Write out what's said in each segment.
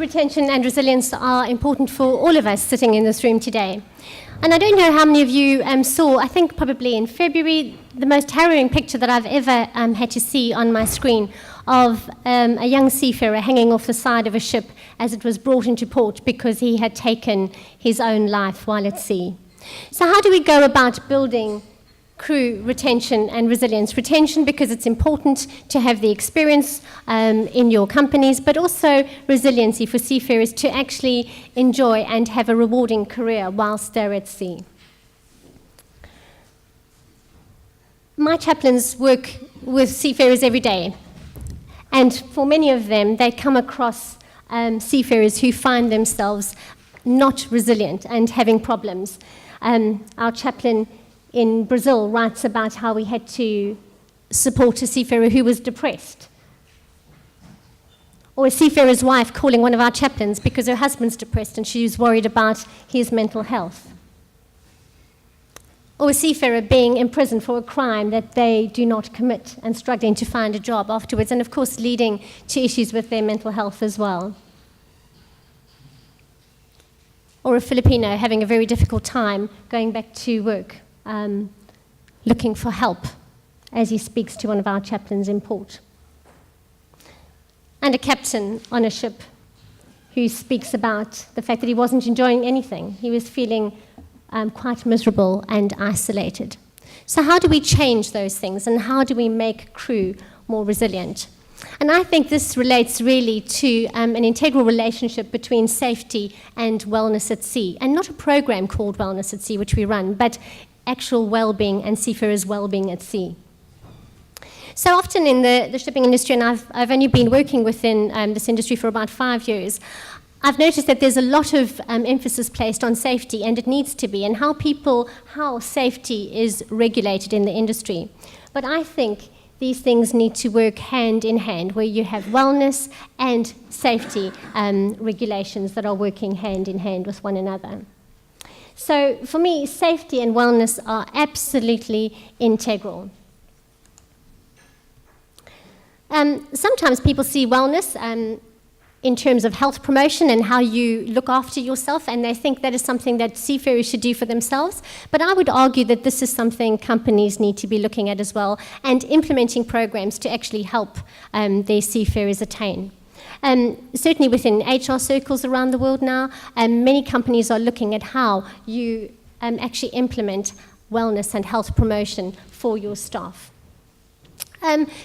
retention and resilience are important for all of us sitting in this room today. And I don't know how many of you saw, I think probably in February, the most harrowing picture that I've ever had to see on my screen of a young seafarer hanging off the side of a ship as it was brought into port because he had taken his own life while at sea. So how do we go about building crew retention and resilience? Retention because it's important to have the experience in your companies, but also resiliency for seafarers to actually enjoy and have a rewarding career whilst they're at sea. My chaplains work with seafarers every day, and for many of them, they come across seafarers who find themselves not resilient and having problems. Our chaplain in Brazil writes about how we had to support a seafarer who was depressed. Or a seafarer's wife calling one of our chaplains because her husband's depressed and she's worried about his mental health. Or a seafarer being imprisoned for a crime that they do not commit and struggling to find a job afterwards, and of course leading to issues with their mental health as well. Or a Filipino having a very difficult time going back to work, looking for help as he speaks to one of our chaplains in port. And a captain on a ship who speaks about the fact that he wasn't enjoying anything. He was feeling quite miserable and isolated. So how do we change those things, and how do we make crew more resilient? And I think this relates really to an integral relationship between safety and wellness at sea, and not a program called Wellness at Sea, which we run, but actual well-being and seafarers' well-being at sea. So often in the shipping industry, and I've only been working within this industry for about 5 years, I've noticed that there's a lot of emphasis placed on safety, and it needs to be, and how safety is regulated in the industry. But I think these things need to work hand in hand, where you have wellness and safety regulations that are working hand in hand with one another. So for me, safety and wellness are absolutely integral. Sometimes people see wellness in terms of health promotion and how you look after yourself, and they think that is something that seafarers should do for themselves. But I would argue that this is something companies need to be looking at as well, and implementing programs to actually help their seafarers attain. Certainly within HR circles around the world now, many companies are looking at how you actually implement wellness and health promotion for your staff.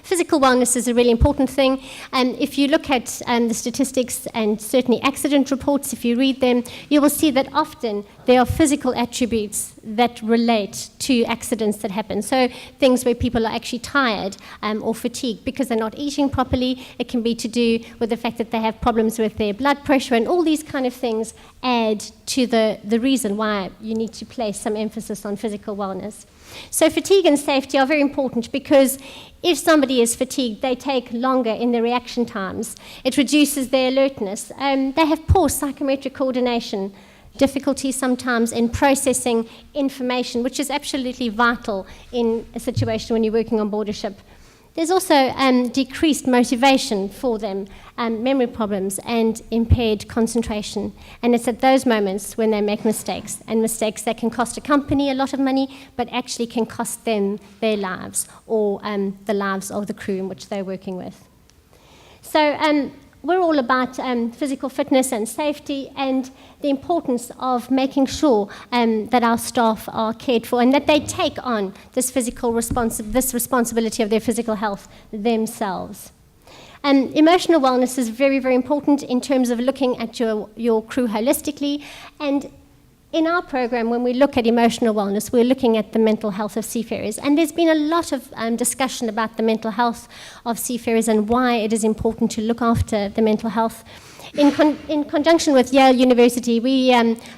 Physical wellness is a really important thing. If you look at the statistics and certainly accident reports, if you read them, you will see that often there are physical attributes that relate to accidents that happen. So things where people are actually tired or fatigued because they're not eating properly. It can be to do with the fact that they have problems with their blood pressure, and all these kind of things add to the reason why you need to place some emphasis on physical wellness. So fatigue and safety are very important, because if somebody is fatigued, they take longer in their reaction times. It reduces their alertness. They have poor psychometric coordination, difficulty sometimes in processing information, which is absolutely vital in a situation when you're working on board a ship. There's also decreased motivation for them, memory problems, and impaired concentration. And it's at those moments when they make mistakes, and mistakes that can cost a company a lot of money, but actually can cost them their lives, or the lives of the crew in which they're working with. So we're all about physical fitness and safety, and the importance of making sure that our staff are cared for, and that they take on this responsibility of their physical health themselves. Emotional wellness is very, very important in terms of looking at your crew holistically. And in our program, when we look at emotional wellness, we're looking at the mental health of seafarers. And there's been a lot of discussion about the mental health of seafarers and why it is important to look after the mental health. In conjunction with Yale University, we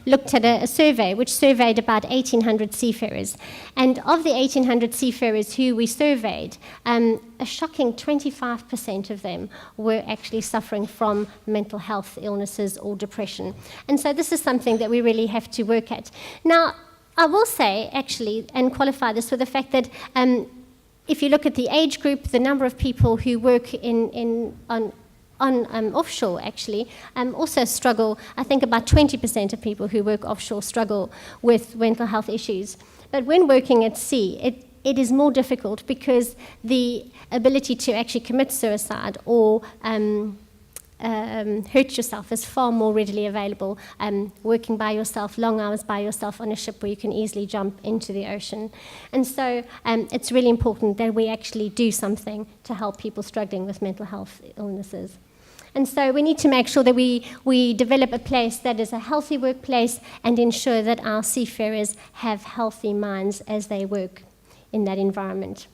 looked at a survey which surveyed about 1,800 seafarers. And of the 1,800 seafarers who we surveyed, a shocking 25% of them were actually suffering from mental health illnesses or depression. And so this is something that we really have to work at. Now, I will say, actually, and qualify this with the fact that if you look at the age group, the number of people who work on offshore actually also struggle. I think about 20% of people who work offshore struggle with mental health issues. But when working at sea, it is more difficult because the ability to actually commit suicide or hurt yourself is far more readily available working by yourself, long hours by yourself on a ship where you can easily jump into the ocean. And so it's really important that we actually do something to help people struggling with mental health illnesses. And so we need to make sure that we develop a place that is a healthy workplace and ensure that our seafarers have healthy minds as they work in that environment.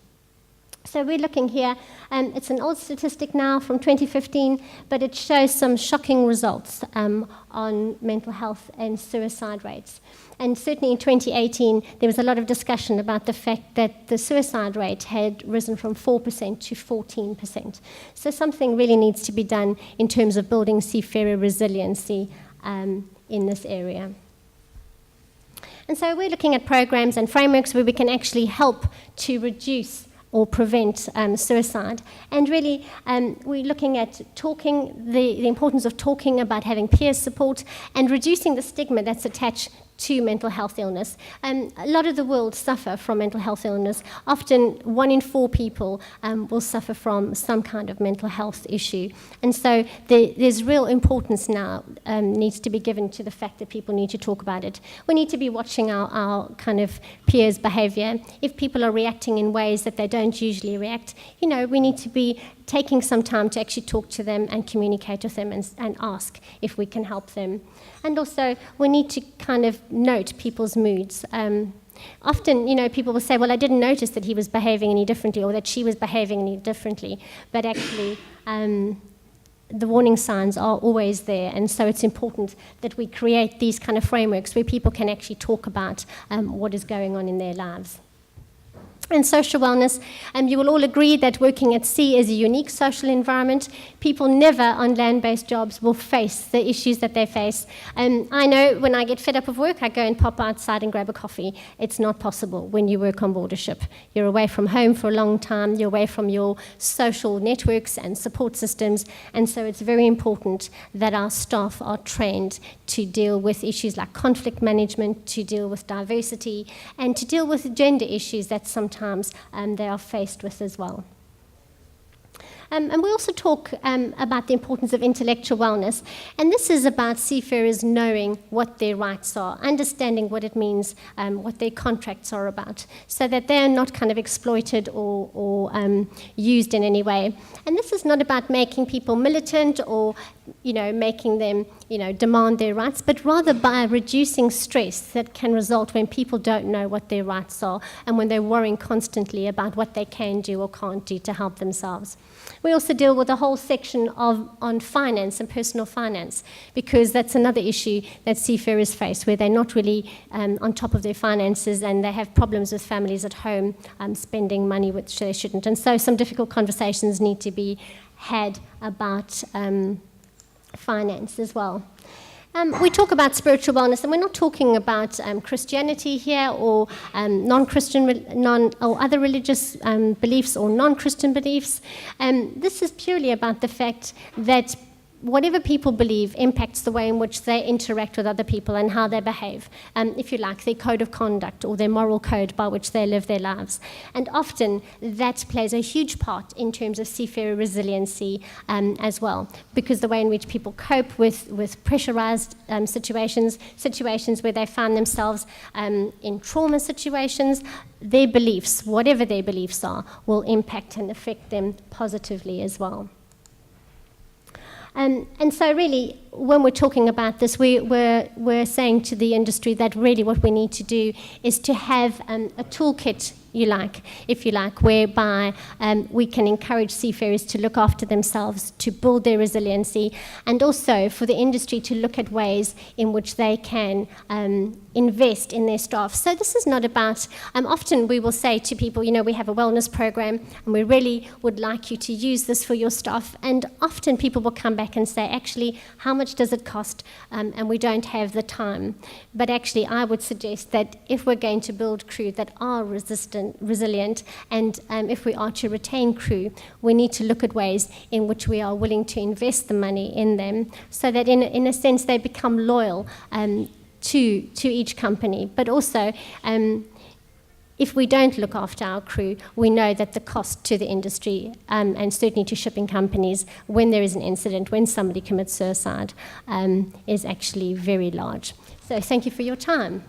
So we're looking here, it's an old statistic now from 2015, but it shows some shocking results on mental health and suicide rates. And certainly in 2018, there was a lot of discussion about the fact that the suicide rate had risen from 4% to 14%. So something really needs to be done in terms of building seafarer resiliency in this area. And so we're looking at programs and frameworks where we can actually help to reduce or prevent suicide. And really, we're looking at the importance of talking about having peer support and reducing the stigma that's attached to mental health illness. A lot of the world suffer from mental health illness. Often 1 in 4 people will suffer from some kind of mental health issue. And so there's real importance now needs to be given to the fact that people need to talk about it. We need to be watching our kind of peers' behavior. If people are reacting in ways that they don't usually react, we need to be taking some time to actually talk to them and communicate with them and ask if we can help them. And also, we need to kind of note people's moods. Often, people will say, well, I didn't notice that he was behaving any differently or that she was behaving any differently. But actually, the warning signs are always there. And so it's important that we create these kind of frameworks where people can actually talk about what is going on in their lives. And social wellness, you will all agree that working at sea is a unique social environment. People never on land-based jobs will face the issues that they face. I know when I get fed up of work, I go and pop outside and grab a coffee. It's not possible when you work on board a ship. You're away from home for a long time. You're away from your social networks and support systems. And so it's very important that our staff are trained to deal with issues like conflict management, to deal with diversity, and to deal with gender issues that sometimes they are faced with as well. And we also talk about the importance of intellectual wellness. And this is about seafarers knowing what their rights are, understanding what it means, what their contracts are about, so that they're not kind of exploited or used in any way. And this is not about making people militant or making them demand their rights, but rather by reducing stress that can result when people don't know what their rights are and when they're worrying constantly about what they can do or can't do to help themselves. We also deal with a whole section on finance and personal finance, because that's another issue that seafarers face, where they're not really on top of their finances and they have problems with families at home spending money which they shouldn't. And so some difficult conversations need to be had about finance as well. We talk about spiritual wellness, and we're not talking about Christianity here or non-Christian or other religious beliefs or non-Christian beliefs. This is purely about the fact that whatever people believe impacts the way in which they interact with other people and how they behave, if you like, their code of conduct or their moral code by which they live their lives. And often that plays a huge part in terms of seafarer resiliency as well, because the way in which people cope with pressurized situations where they find themselves in trauma situations, their beliefs, whatever their beliefs are, will impact and affect them positively as well. And so really, when we're talking about this, we're saying to the industry that really what we need to do is to have a toolkit, if you like, whereby we can encourage seafarers to look after themselves, to build their resiliency, and also for the industry to look at ways in which they can invest in their staff. So this is not about, often we will say to people, we have a wellness program and we really would like you to use this for your staff. And often people will come back and say, actually, how much does it cost? And we don't have the time. But actually, I would suggest that if we're going to build crew that are resistant resilient, and if we are to retain crew, we need to look at ways in which we are willing to invest the money in them, so that in a sense they become loyal to each company. But also, if we don't look after our crew, we know that the cost to the industry, and certainly to shipping companies, when there is an incident, when somebody commits suicide, is actually very large. So thank you for your time.